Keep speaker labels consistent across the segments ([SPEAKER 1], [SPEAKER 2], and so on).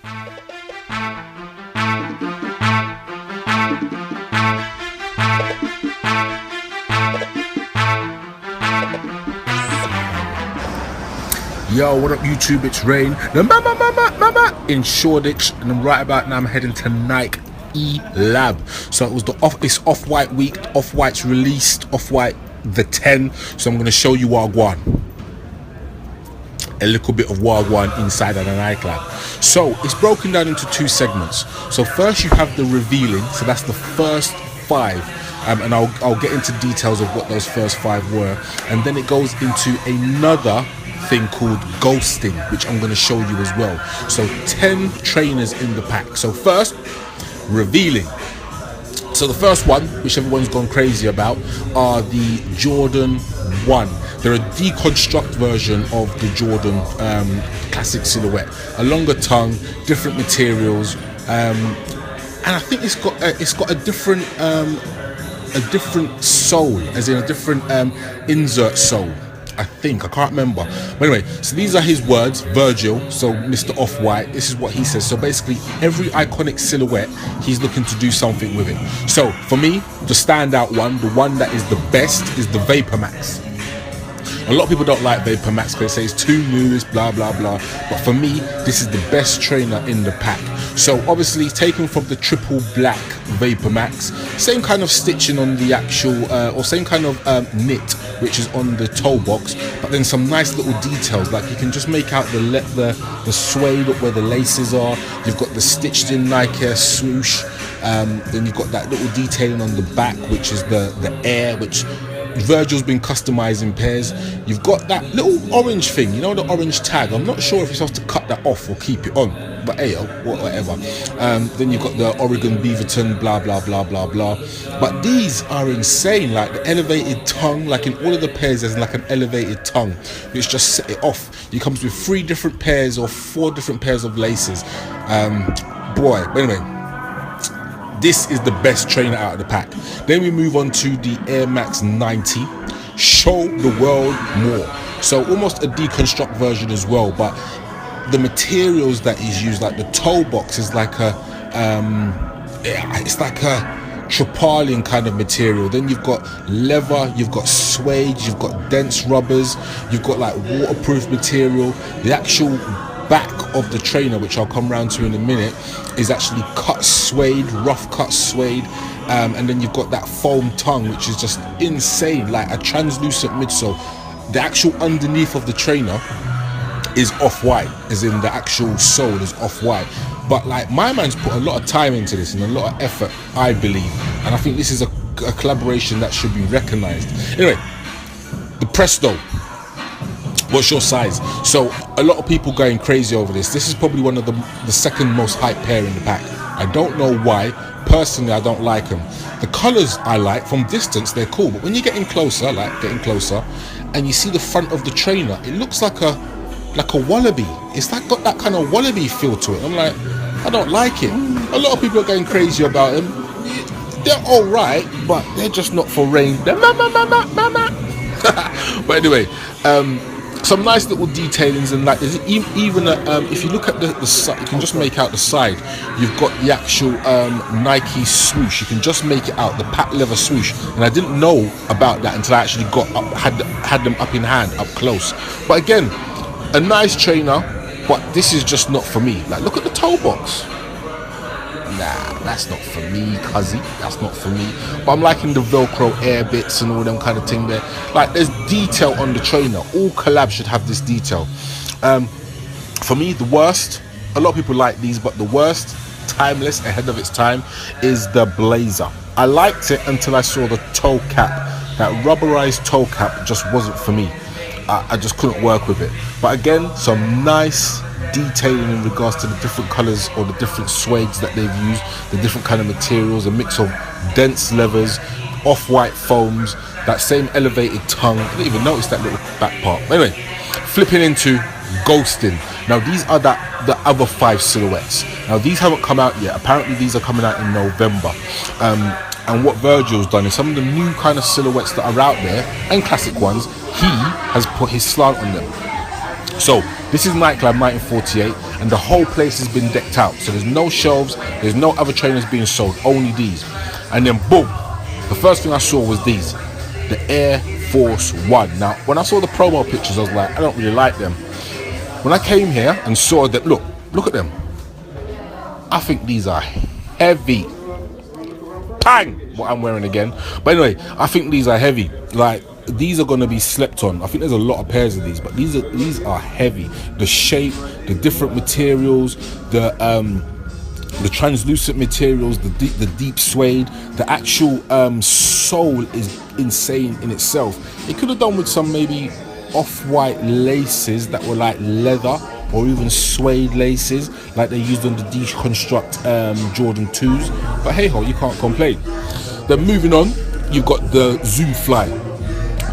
[SPEAKER 1] Yo, what up YouTube, it's Rain in Shoreditch, and right about now I'm heading to Nike E-Lab. So it was it's Off-White week. Off-White's released Off-White the 10, so I'm going to show you Wagwan, a little bit of Wagwan inside of the Nike Lab. So it's broken down into two segments. So first you have the revealing, so that's the first 5, and I'll get into details of what those first 5 were, and then it goes into another thing called ghosting, which I'm going to show you as well. So 10 trainers in the pack. So first, revealing. So the first one, which everyone's gone crazy about, are the Jordan 1. They're a deconstruct version of the Jordan classic silhouette, a longer tongue, different materials, and I think it's got a different sole, as in a different insert sole. I can't remember, but anyway, so these are his words, Virgil, so Mr. Off-White. This is what he says. So basically every iconic silhouette, he's looking to do something with it. So for me, the standout one, the one that is the best, is the Vapor Max. A lot of people don't like Vapor Max because they say it's too new, it's blah blah blah, but for me this is the best trainer in the pack. So obviously taken from the triple black Vapor Max, same kind of stitching on the actual or same kind of knit which is on the toe box, but then some nice little details, like you can just make out the suede where the laces are. You've got the stitched in Nike Air swoosh, then you've got that little detailing on the back, which is the air, which Virgil's been customizing pairs. You've got that little orange thing, you know, the orange tag. I'm not sure if you're supposed to cut that off or keep it on, but hey, whatever. Then you've got the Oregon Beaverton, blah blah blah blah blah. But these are insane, like the elevated tongue, like in all of the pairs there's like an elevated tongue which just set it off. It comes with 3 different pairs or 4 different pairs of laces. Boy, but anyway, this is the best trainer out of the pack. Then we move on to the Air Max 90. Show the world more. So almost a deconstruct version as well, but the materials that he's used, like the toe box is like it's like a Tropalian kind of material. Then you've got leather, you've got suede, you've got dense rubbers, you've got like waterproof material. The actual back of the trainer, which I'll come round to in a minute, is actually cut suede, rough cut suede, and then you've got that foam tongue, which is just insane, like a translucent midsole. The actual underneath of the trainer is Off-White, as in the actual sole is Off-White, but like my man's put a lot of time into this and a lot of effort, I believe, and I think this is a collaboration that should be recognized. Anyway, the Presto. What's your size? So a lot of people going crazy over this. This is probably one of the second most hyped pair in the pack. I don't know why. Personally, I don't like them. The colors I like. From distance they're cool, but when you're getting closer, and you see the front of the trainer, it looks like a wallaby. It's like got that kind of wallaby feel to it. I'm like, I don't like it. A lot of people are going crazy about them. They're all right, but they're just not for Rain. But anyway, some nice little detailings, and like there's even if you look at the side, you can just make out the side. You've got the actual Nike swoosh. You can just make it out, the patent leather swoosh, and I didn't know about that until I actually got up, had them up in hand, up close. But again, a nice trainer, but this is just not for me. Like, look at the toe box. Nah, that's not for me, cuzzy. That's not for me. But I'm liking the Velcro air bits and all them kind of thing there. Like, there's detail on the trainer. All collabs should have this detail. For me, the worst, a lot of people like these, but the worst, timeless, ahead of its time, is the Blazer. I liked it until I saw the toe cap. That rubberized toe cap just wasn't for me. I just couldn't work with it. But again, some nice detailing in regards to the different colors or the different suedes that they've used, the different kind of materials, a mix of dense leathers, Off-White foams, that same elevated tongue. I didn't even notice that little back part. Anyway, flipping into ghosting. Now these are the other 5 silhouettes. Now these haven't come out yet. Apparently these are coming out in November. And what Virgil's done is some of the new kind of silhouettes that are out there, and classic ones, he has put his slant on them. So this is Nightclub 1948, and the whole place has been decked out. So there's no shelves, there's no other trainers being sold, only these. And then boom, the first thing I saw was these, the Air Force One. Now, when I saw the promo pictures, I was like, I don't really like them. When I came here and saw that, look at them. I think these are heavy. Bang! What I'm wearing again. But anyway, I think these are heavy. Like, these are going to be slept on. I think there's a lot of pairs of these, but these are heavy. The shape, the different materials, the translucent materials, the deep suede, the actual sole is insane in itself. It could have done with some maybe off-white laces that were like leather, or even suede laces like they used on the Deconstruct Jordan 2s. But hey ho, you can't complain. Then moving on, you've got the Zoom Fly,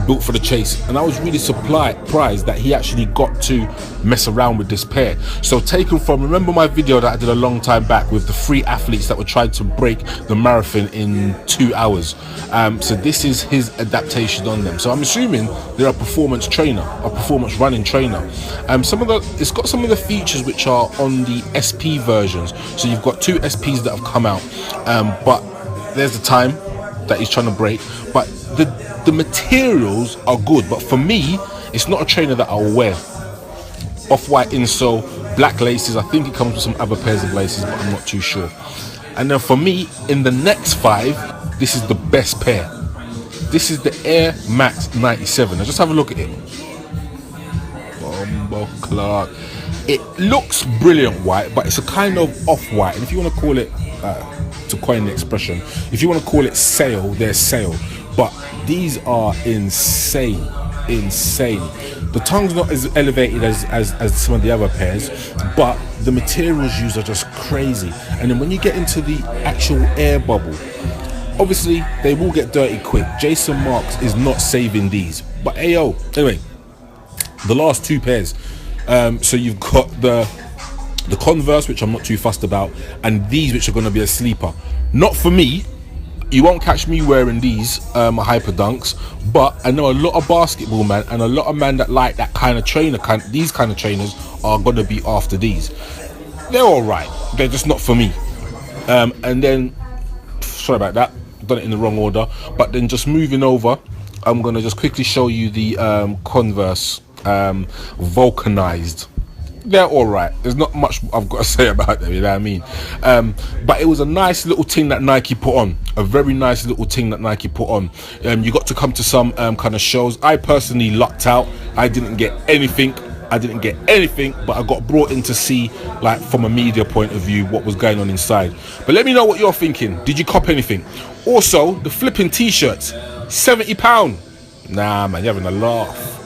[SPEAKER 1] built for the chase, and I was really surprised that he actually got to mess around with this pair. So taken from, remember my video that I did a long time back with the 3 athletes that were trying to break the marathon in 2 hours. So this is his adaptation on them. So I'm assuming they're a performance trainer, a performance running trainer. It's got some of the features which are on the SP versions. So you've got 2 SPs that have come out, but there's the time that he's trying to break. But the materials are good, but for me, it's not a trainer that I'll wear. Off-white insole, black laces. I think it comes with some other pairs of laces, but I'm not too sure. And then for me, in the next 5, this is the best pair. This is the Air Max 97. Now just have a look at it. Bombo Clark. It looks brilliant white, but it's a kind of off-white. And if you want to call it, to coin the expression, if you want to call it sale, they're sale. But these are insane. The tongue's not as elevated as some of the other pairs, but the materials used are just crazy. And then when you get into the actual air bubble, obviously they will get dirty quick. Jason Marks is not saving these. But ayo, anyway, the last 2 pairs. So you've got the Converse, which I'm not too fussed about, and these, which are going to be a sleeper. Not for me. You won't catch me wearing these Hyper Dunks, but I know a lot of basketball man and a lot of men that like that kind of trainer, these kind of trainers are going to be after these. They're alright, they're just not for me. And then, sorry about that, done it in the wrong order, but then just moving over, I'm going to just quickly show you the Converse vulcanized. They're alright. There's not much I've got to say about them, you know what I mean? But it was a nice little thing that Nike put on. A very nice little thing that Nike put on. You got to come to some kind of shows. I personally lucked out. I didn't get anything, but I got brought in to see, like, from a media point of view, what was going on inside. But let me know what you're thinking. Did you cop anything? Also, the flipping t-shirts, £70. Nah, man, you're having a laugh.